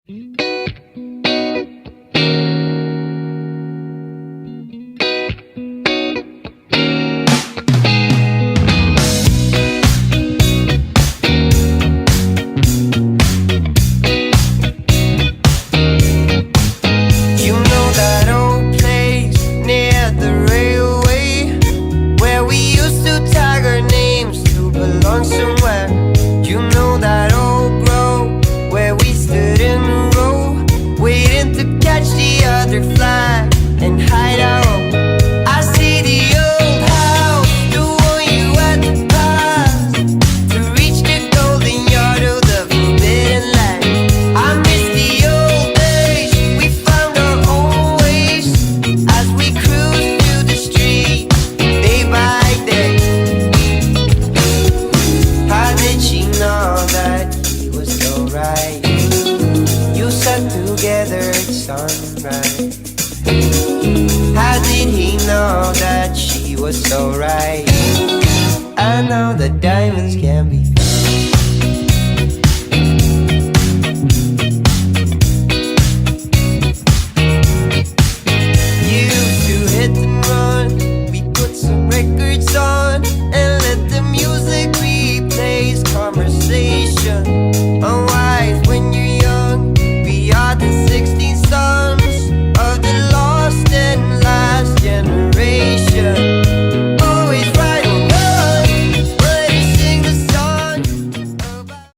You know that old place near the railway where we used to tag our names to belong somewhere. You know that old grove where we stood in a row, waiting to catch the other flag and hide our own. I see the old house, the one you had to pass to reach the golden yard of the forbidden land. I miss the old days, we found our own ways as we cruised through the streets day by day. How did she know that he was so right? You sat together at sunrise. How did he know that she was so right? I know that diamonds can be found